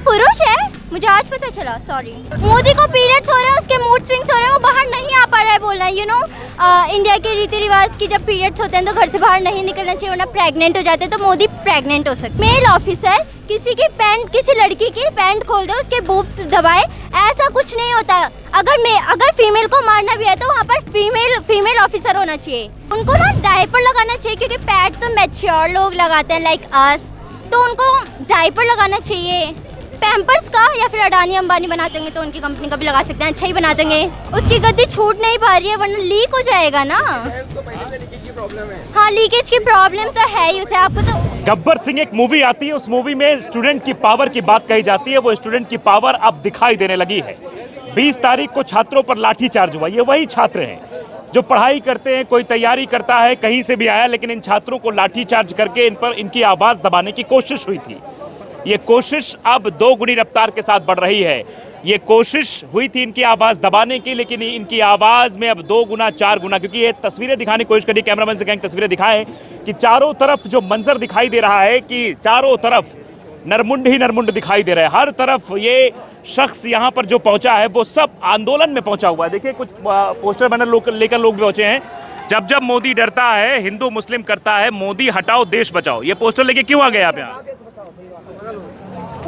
पुरुष है, मुझे आज पता चला, सॉरी। मोदी को पीरियड्स हो रहे हैं, उसके मूड स्विंग्स हो रहे हैं, वो बाहर नहीं आ पा रहा है बोलना, इंडिया के रीति रिवाज की जब पीरियड्स होते हैं तो घर से बाहर नहीं निकलना चाहिए वरना प्रेग्नेंट हो जाते हैं, तो मोदी प्रेग्नेंट हो सकते। मेल ऑफिसर किसी की पैंट, किसी लड़की की पैंट खोल दे, उसके बूब्स दबाए, ऐसा कुछ नहीं होता। अगर फीमेल को मारना भी है तो वहाँ पर फीमेल ऑफिसर होना चाहिए। उनको ना डायपर लगाना चाहिए, क्योंकि पैड तो मैच्योर लोग लगाते हैं लाइक अस, तो उनको डायपर लगाना चाहिए। पैम्पर्स का या फिर अडानी अंबानी बनाते होंगे तो उनकी कंपनी का भी लगा सकते हैं, अच्छा ही बनाते होंगे। उसकी गद्दी छूट नहीं पा रही है वरना लीक हो जाएगा ना। हाँ, लीकेज की प्रॉब्लम तो है ही उसे, आपको तो। गब्बर सिंह एक मूवी आती है, उस मूवी में स्टूडेंट की पावर की बात कही जाती है, वो स्टूडेंट की पावर अब दिखाई देने लगी है। 20 तारीख को छात्रों पर लाठीचार्ज हुआ। ये वही छात्र हैं जो पढ़ाई करते हैं, कोई तैयारी करता है, कहीं से भी आया, लेकिन इन छात्रों को लाठीचार्ज करके इनकी आवाज़ दबाने की कोशिश हुई थी। ये कोशिश अब 2 गुनी रफ्तार के साथ बढ़ रही है। ये कोशिश हुई थी इनकी आवाज़ दबाने की, लेकिन इनकी आवाज़ में अब 2 गुना 4 गुना, क्योंकि ये तस्वीरें दिखाने की कोशिश करी, कैमरामैन से कहें तस्वीरें दिखाएं कि चारों तरफ जो मंजर दिखाई दे रहा है कि चारों तरफ नरमुंड ही नरमुंड दिखाई दे रहा है। हर तरफ ये शख्स यहाँ पर जो पहुँचा है वो सब आंदोलन में पहुँचा हुआ है। देखिए कुछ पोस्टर बैनर लेकर लोग भी पहुँचे हैं। जब जब मोदी डरता है, हिंदू मुस्लिम करता है, मोदी हटाओ देश बचाओ, ये पोस्टर लेके क्यों आ गए आप यहाँ?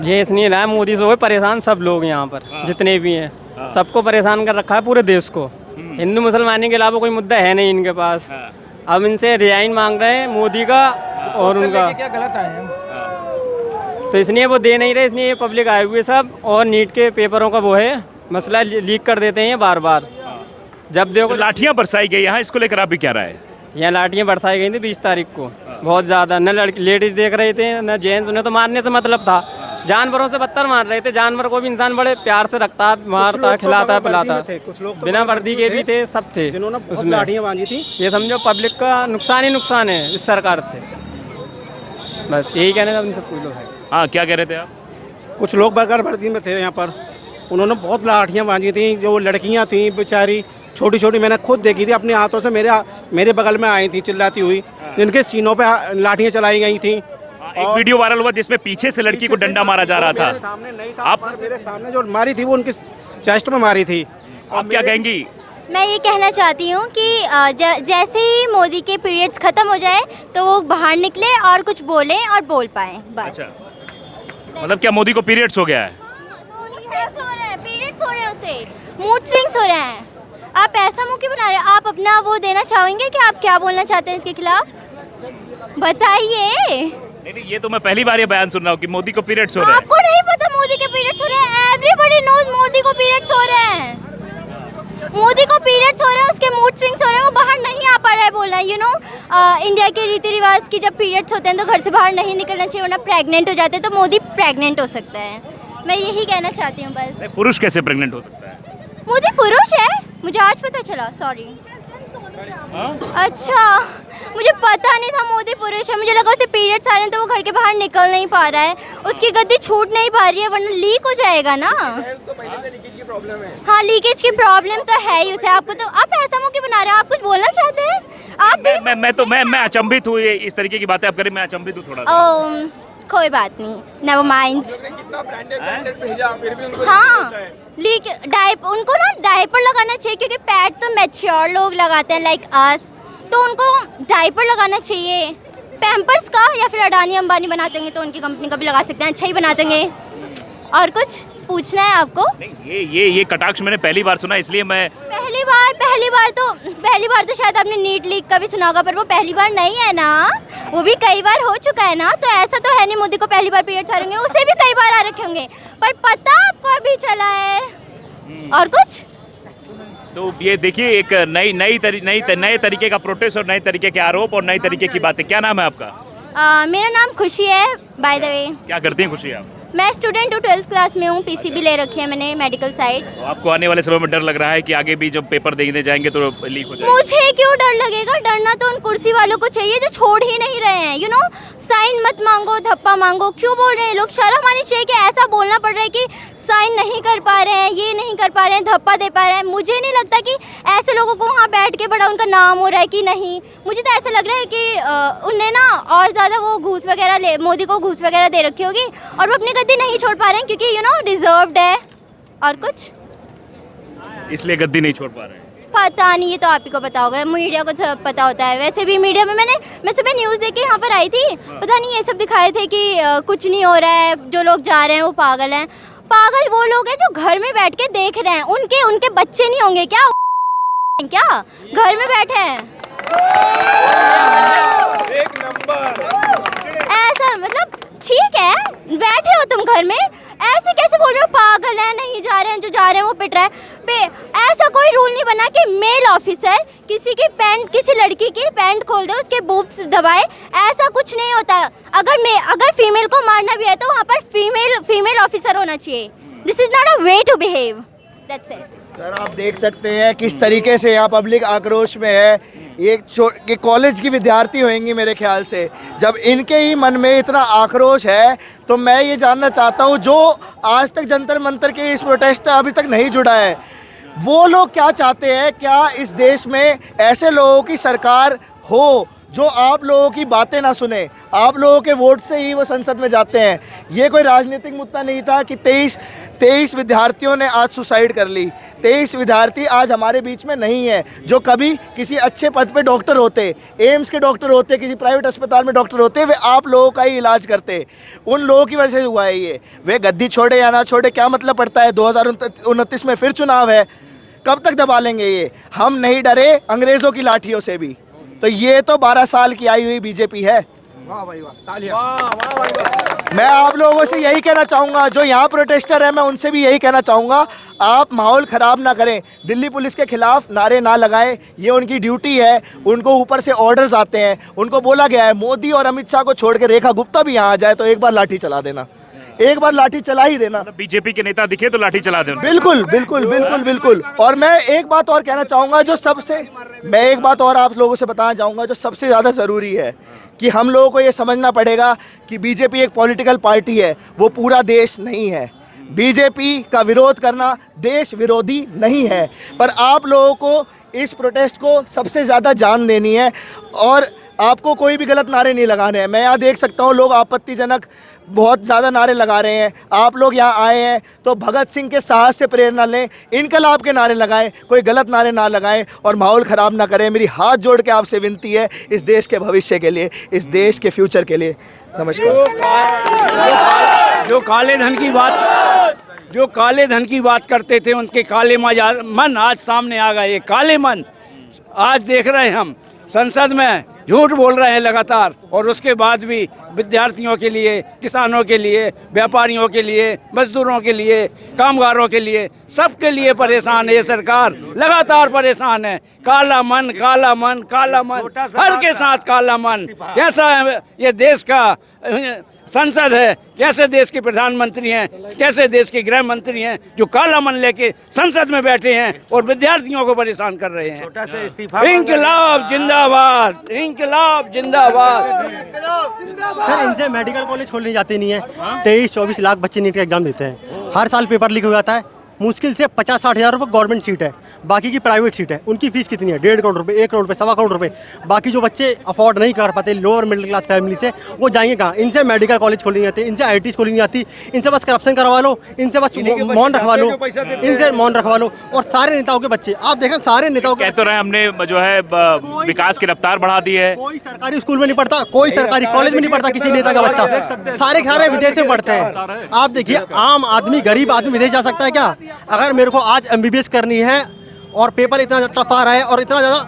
ये इसलिए लाया, मोदी से हुए परेशान सब लोग यहाँ पर, जितने भी हैं सबको परेशान कर रखा है पूरे देश को। हिंदू मुसलमानी के अलावा कोई मुद्दा है नहीं इनके पास। अब इनसे रिजाइन मांग रहे हैं मोदी का और उनका, क्या गलत आए तो इसलिए वो दे नहीं रहे, इसलिए पब्लिक आए हुए सब। और नीट के पेपरों का वो है मसला, लीक कर देते हैं बार बार। जब देखो लाठियाँ बरसाई गई यहाँ, इसको लेकर आप भी क्या राय है? यहाँ लाठियाँ बरसाई गई थी 20 तारीख को, बहुत ज़्यादा। न लड़की लेडीज़ देख रहे थे न जेंट्स, उन्हें तो मारने से मतलब था, जानवरों से बदतर मार रहे थे। जानवर को भी इंसान बड़े प्यार से रखता, मारता, खिलाता, पिलाता। बिना वर्दी के भी थे, सब थे उसमें। लाठियाँ बांधी थी। ये समझो पब्लिक का नुकसान ही नुकसान है इस सरकार से, बस यही कहने का उनसे पूछ लो है। हाँ, क्या कह रहे थे आप? कुछ लोग बगैर वर्दी में थे यहाँ पर, उन्होंने बहुत लाठियाँ बांधी थी। जो लड़कियाँ थी बेचारी छोटी छोटी, मैंने खुद देखी थी अपने हाथों से, मेरे बगल में आई थी चिल्लाती हुई, जिनके सीनों पे लाठियाँ चलाई गई थी। एक वीडियो वायरल हुआ जिसमें पीछे से लड़की को डंडा मारा जा रहा था। सामने नहीं था, आप मेरे सामने जो मारी थी वो उनकी चेस्ट में मारी थी। आप क्या कहेंगी? मैं ये कहना चाहती हूँ कि जैसे ही मोदी के पीरियड्स ख़त्म हो जाए तो वो बाहर निकले और कुछ बोलें और बोल पाएँ बस। अच्छा, मतलब क्या मोदी को पीरियड्स हो गया है? पीरियड्स हो रहे हैं उसे, मूड स्विंग्स हो रहे हैं। आप ऐसा मुंह क्यों बना रहे हैं? आप अपना वो देना चाहेंगे कि आप क्या बोलना चाहते हैं इसके खिलाफ, बताइए। नहीं, ये तो मैं पहली बार ये बयान सुन रहा हूँ कि मोदी को पीरियड्स हो रहे हैं। आपको नहीं पता मोदी के पीरियड्स हो रहे हैं? एवरीबॉडी नोज मोदी को पीरियड्स हो रहे हैं। मोदी को पीरियड्स हो रहे हैं, उसके मूड स्विंग्स हो रहे हैं, वो बाहर नहीं आ पा रहा है बोलना, इंडिया के रीति रिवाज की जब पीरियड्स होते हैं तो घर से बाहर नहीं निकलना चाहिए वरना प्रेग्नेंट हो जाते हैं, तो मोदी प्रेग्नेंट हो सकता है। मैं यही कहना चाहती हूँ बस। पुरुष कैसे प्रेग्नेंट हो सकता है? मोदी पुरुष है, मुझे आज पता चला, सॉरी। अच्छा, मुझे पता नहीं था मोदी पुरुष है। मुझे लगा उसे पीरियड्स आ रहे हैं तो वो घर के बाहर निकल नहीं पा रहा है, उसकी गद्दी छूट नहीं पा रही है वरना लीक हो जाएगा ना। हाँ, लीकेज की प्रॉब्लम तो है ही उसे, आपको तो। आप ऐसा मुंह क्यों बना रहे हैं? आप कुछ बोलना चाहते हैं? आप मैं अचंभित हूँ, इस तरीके की बातें आप करें, मैं अचंभित हूँ थोड़ा। कोई बात नहीं, नेवर माइंड। हाँ, उनको ना डायपर लगाना चाहिए, क्योंकि पैड तो मैच्योर लोग लगाते हैं लाइक अस, तो उनको डायपर लगाना चाहिए। पैम्पर्स का या फिर अडानी अंबानी बनाते होंगे तो उनकी कंपनी का भी लगा सकते हैं, अच्छा ही बनाते होंगे। और कुछ पूछना है आपको? नहीं, ये कटाक्ष मैंने पहली बार सुना, इसलिए मैं पहली बार तो शायद आपने नीट लीक का भी सुना होगा, पर वो पहली बार नहीं है ना, वो भी कई बार हो चुका है ना। तो ऐसा तो है नहीं मोदी को पहली बार पीरियड्स आ रहे होंगे, उसे भी कई बार आ रखे होंगे, पर पता आपको अभी चला है। और कुछ तो ये देखिए, एक नए तरीके का प्रोटेस्ट और नए तरीके के आरोप और नए तरीके की बातें। क्या नाम है आपका? मेरा नाम खुशी है, बाय द वे। क्या करती हैं खुशी आप? मैं स्टूडेंट हूँ, 12th क्लास में हूँ, पीसीबी ले रखी है मैंने, मेडिकल साइड। तो आपको आने वाले समय में डर लग रहा है कि आगे भी जब पेपर देने जाएंगे तो लीक हो जाएगा? मुझे क्यों डर लगेगा? डरना तो उन कुर्सी वालों को चाहिए जो छोड़ ही नहीं रहे हैं। साइन मत मांगो, धप्पा मांगो, क्यों बोल रहे हैं लोग? शर्म आनी चाहिए कि ऐसा बोलना पड़ रहा है कि साइन नहीं कर पा रहे हैं, ये नहीं कर पा रहे हैं, धप्पा दे पा रहे हैं। मुझे नहीं लगता कि ऐसे लोगों को वहाँ बैठ के बड़ा उनका नाम हो रहा है कि नहीं। मुझे तो ऐसा लग रहा है कि उनने ना और ज़्यादा वो घूस वगैरह मोदी को घूस वगैरह दे रखी होगी और वो अपनी गद्दी नहीं छोड़ पा रहे हैं क्योंकि यू नो डिजर्व्ड है, और कुछ इसलिए गद्दी नहीं छोड़ पा रहे हैं। पता नहीं, ये तो आप ही को पता होगा, मीडिया को सब पता होता है। वैसे भी मीडिया में मैं सुबह न्यूज़ देख के यहाँ पर आई थी, पता नहीं ये सब दिखा रहे थे कि कुछ नहीं हो रहा है, जो लोग जा रहे हैं वो पागल हैं। पागल वो लोग हैं जो घर में बैठ के देख रहे हैं, उनके बच्चे नहीं होंगे क्या घर में बैठे हैं? एक नंबर। ऐसा मतलब ठीक है, बैठे हो तुम घर में, ऐसे कैसे बोल रहे हो पागल है, नहीं जा रहे हैं, जो जा रहे हैं वो पिट रहा है। ऐसा कोई रूल नहीं बना कि मेल ऑफिसर किसी की पैंट, किसी लड़की की पैंट खोल दे, उसके बूब्स दबाए, ऐसा कुछ नहीं होता। अगर फीमेल को मारना भी है तो वहाँ पर फीमेल ऑफिसर होना चाहिए। This is not a way to behave, that's it. Sir आप देख सकते हैं किस तरीके से यहाँ पब्लिक आक्रोश में है। ये कॉलेज की विद्यार्थी होंगी मेरे ख्याल से। जब इनके ही मन में इतना आक्रोश है तो मैं ये जानना चाहता हूँ, जो आज तक जंतर मंतर के इस प्रोटेस्ट से अभी तक नहीं जुड़ा है, वो लोग क्या चाहते हैं? क्या इस देश में ऐसे लोगों की सरकार हो जो आप लोगों की बातें ना सुने, आप लोगों के वोट से ही वो संसद में जाते हैं? ये कोई राजनीतिक मुद्दा नहीं था कि 23 विद्यार्थियों ने आज सुसाइड कर ली। 23 विद्यार्थी आज हमारे बीच में नहीं है जो कभी किसी अच्छे पद पे डॉक्टर होते, एम्स के डॉक्टर होते, किसी प्राइवेट अस्पताल में डॉक्टर होते, वे आप लोगों का ही इलाज करते। उन लोगों की वजह से हुआ है ये। वे गद्दी छोड़े या ना छोड़े क्या मतलब पड़ता है? 2029 में फिर चुनाव है, कब तक दबा लेंगे ये? हम नहीं डरे अंग्रेज़ों की लाठियों से भी। तो ये तो 12 साल की आई हुई बीजेपी है। वाह भाई वाह, तालियां। मैं आप लोगों से यही कहना चाहूँगा, जो यहाँ प्रोटेस्टर है, मैं उनसे भी यही कहना चाहूँगा, आप माहौल ख़राब ना करें, दिल्ली पुलिस के खिलाफ नारे ना लगाएं, ये उनकी ड्यूटी है। उनको ऊपर से ऑर्डर्स आते हैं, उनको बोला गया है मोदी और अमित शाह को छोड़ के रेखा गुप्ता भी यहाँ आ जाए तो एक बार लाठी चला देना, एक बार लाठी चला ही देना। बीजेपी के नेता दिखे तो लाठी चला देना। बिल्कुल बिल्कुल बिल्कुल बिल्कुल। और मैं एक बात और कहना चाहूँगा, मैं एक बात और आप लोगों से बताना चाहूँगा, जो सबसे ज़्यादा ज़रूरी है कि हम लोगों को ये समझना पड़ेगा कि बीजेपी एक पॉलिटिकल पार्टी है, वो पूरा देश नहीं है। बीजेपी का विरोध करना देश विरोधी नहीं है, पर आप लोगों को इस प्रोटेस्ट को सबसे ज़्यादा जान देनी है और आपको कोई भी गलत नारे नहीं लगाने हैं। मैं यहाँ देख सकता हूँ लोग आपत्तिजनक बहुत ज़्यादा नारे लगा रहे हैं। आप लोग यहाँ आए हैं तो भगत सिंह के साहस से प्रेरणा लें, इनकलाब के नारे लगाएं, कोई गलत नारे ना लगाएं और माहौल ख़राब ना करें। मेरी हाथ जोड़ के आपसे विनती है, इस देश के भविष्य के लिए, इस देश के फ्यूचर के लिए। नमस्कार। जो काले धन की बात करते थे, उनके काले मन आज सामने आ गए। काले मन आज देख रहे हैं हम, संसद में झूठ बोल रहे हैं लगातार, और उसके बाद भी विद्यार्थियों के लिए, किसानों के लिए, व्यापारियों के लिए, मजदूरों के लिए, कामगारों के लिए, सबके लिए परेशान है ये सरकार, लगातार परेशान है। काला मन, काला मन, काला मन, हर के साथ काला मन। कैसा है ये देश का संसद है, कैसे देश के प्रधानमंत्री हैं, कैसे देश के गृह मंत्री हैं जो काला मन लेके संसद में बैठे हैं और विद्यार्थियों को परेशान कर रहे हैं। इंकलाब जिंदाबाद, इंकलाब जिंदाबाद। सर इनसे मेडिकल कॉलेज खोलने जाते नहीं है। 23-24 लाख बच्चे नीट का एग्जाम देते हैं, हर साल पेपर लीक हो जाता है। मुश्किल से 50-60 हज़ार रुपये गवर्नमेंट सीट है, बाकी की प्राइवेट सीट है। उनकी फीस कितनी है? 1.5 करोड़ रुपए, 1 करोड़ रुपए, 1.25 करोड़ रुपए। बाकी जो बच्चे अफोर्ड नहीं कर पाते, लोअर मिडिल क्लास फैमिली से, वो जाएंगे कहाँ? इनसे मेडिकल कॉलेज खोली नहीं जाती, इनसे IIT खोली नहीं जाती, इनसे बस करप्शन करवा लो, इनसे बस मौन रखवा लो, इनसे मौन रखवा लो। और सारे नेताओं के बच्चे आप देखें, सारे नेताओं के कहते रहे हमने जो है विकास की रफ्तार बढ़ा दी है। कोई सरकारी स्कूल में नहीं पढ़ता, कोई सरकारी कॉलेज में नहीं पढ़ता किसी नेता का बच्चा, सारे विदेश में पढ़ते हैं। आप देखिए, आम आदमी, गरीब आदमी विदेश जा सकता है क्या? अगर मेरे को आज MBBS करनी है और पेपर इतना टफ आ रहा है और इतना ज़्यादा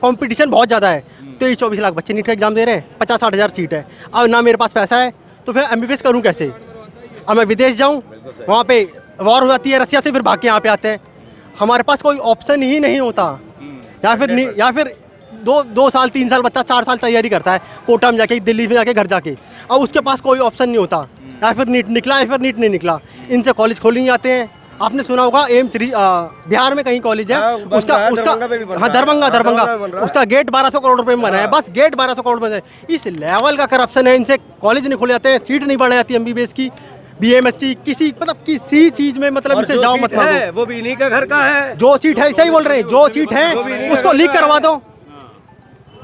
कंपटीशन बहुत ज़्यादा है, 23-24 लाख बच्चे नीट का एग्जाम दे रहे हैं, 50-60 हज़ार सीट है। अब ना मेरे पास पैसा है तो फिर MBBS करूं कैसे? अब मैं विदेश जाऊं, वहाँ पे वॉर हो जाती है रसिया से, फिर भाग के यहाँ पे आते हैं। हमारे पास कोई ऑप्शन ही नहीं होता। या फिर 2 साल 3 साल बच्चा 4 साल तैयारी करता है कोटा में जाके, दिल्ली में जाके, घर जाके, अब उसके पास कोई ऑप्शन नहीं होता। या फिर नीट निकला या फिर नीट नहीं निकला, इनसे कॉलेज खोल नहीं जाते हैं। आपने सुना होगा एम3 बिहार में कहीं कॉलेज है, उसका हाँ दरभंगा उसका गेट 1200 करोड़ रुपए में बना है, बस गेट 1200 करोड़ में। इस लेवल का करप्शन है, इनसे कॉलेज नहीं खोले जाते हैं, सीट नहीं बढ़ाई जाती MBBS की, BMS की, किसी चीज में, मतलब इनसे जाओ मत मांगो। वो भी इन्हीं का घर का है। जो सीट है, सही बोल रहे हैं, जो सीट है उसको लीक करवा दो।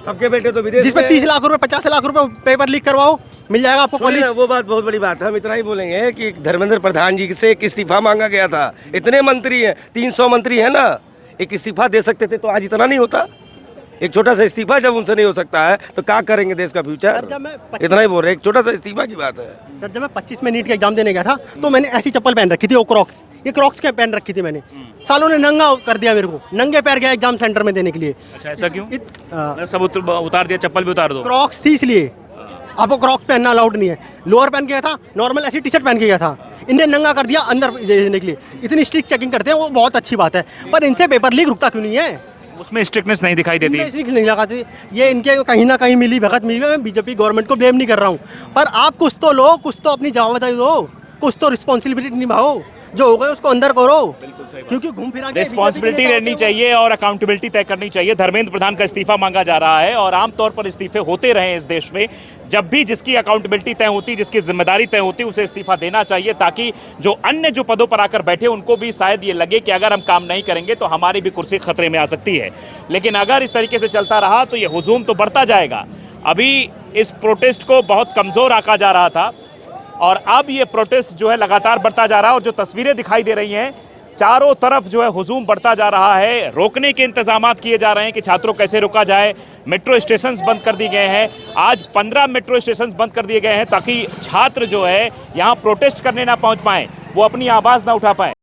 सबके बेटे तो विदेश जिसमें 30 लाख रुपए 50 लाख रुपए पेपर लीक करवाओ, मिल जाएगा आपको छोड़िए कॉलेज। ना, वो बात बहुत बड़ी बात है। हम इतना ही बोलेंगे कि धर्मेंद्र प्रधान जी से एक इस्तीफा मांगा गया था। इतने मंत्री हैं, 300 मंत्री हैं ना, एक इस्तीफा दे सकते थे तो आज इतना नहीं होता। एक छोटा सा इस्तीफा जब उनसे नहीं हो सकता है तो क्या करेंगे देश का फ्यूचर। सर, जब मैं इतना ही बोल रहे हैं, एक छोटा सा इस्तीफा की बात है। सर जब मैं 25 में नीट का एग्जाम देने गया था तो मैंने ऐसी चप्पल पहन रखी थी, वो क्रॉक्स, ये क्रॉक्स क्या पहन रखी थी मैंने। सालों ने नंगा कर दिया मेरे को, नंगे पैर गया एग्जाम सेंटर में देने के लिए। अच्छा, ऐसा क्यों? क्रॉक्स सब उतार दिया, चप्पल भी उतार दो। थी इसलिए आपको क्रॉक्स पहनना अलाउड नहीं है। लोअर पहन के गया था, नॉर्मल ऐसी टी शर्ट पहन के गया था, इनने नंगा कर दिया अंदर देने के लिए। इतनी स्ट्रिक्ट चेकिंग करते हैं, वो बहुत अच्छी बात है, पर इनसे पेपर लीक रुकता क्यों नहीं है? उसमें स्ट्रिक्टनेस नहीं दिखाई देती। नहीं लगाती, ये इनके कहीं ना कहीं मिली भगत मिली। मैं बीजेपी गवर्नमेंट को ब्लेम नहीं कर रहा हूँ, पर आप कुछ तो लो, कुछ तो अपनी जवाबदारी दो, कुछ तो रिस्पॉन्सिबिलिटी निभाओ। जो हो गए उसको अंदर करो, क्योंकि घूम फिरा के रिस्पॉन्सिबिलिटी रहनी चाहिए और अकाउंटेबिलिटी तय करनी चाहिए। धर्मेंद्र प्रधान का इस्तीफा मांगा जा रहा है और आमतौर पर इस्तीफे होते रहे हैं इस देश में। जब भी जिसकी अकाउंटेबिलिटी तय होती, जिसकी जिम्मेदारी तय होती, उसे इस्तीफा देना चाहिए, ताकि जो अन्य जो पदों पर आकर बैठे उनको भी शायद ये लगे कि अगर हम काम नहीं करेंगे तो हमारी भी कुर्सी खतरे में आ सकती है। लेकिन अगर इस तरीके से चलता रहा तो ये हुजूम तो बढ़ता जाएगा। अभी इस प्रोटेस्ट को बहुत कमज़ोर आंका जा रहा था और अब ये प्रोटेस्ट जो है लगातार बढ़ता जा रहा है और जो तस्वीरें दिखाई दे रही हैं, चारों तरफ जो है हुजूम बढ़ता जा रहा है। रोकने के इंतजामात किए जा रहे हैं कि छात्रों कैसे रोका जाए। मेट्रो स्टेशंस बंद कर दिए गए हैं। आज 15 मेट्रो स्टेशंस बंद कर दिए गए हैं ताकि छात्र जो है यहाँ प्रोटेस्ट करने ना पहुँच पाएँ, वो अपनी आवाज़ ना उठा पाएँ।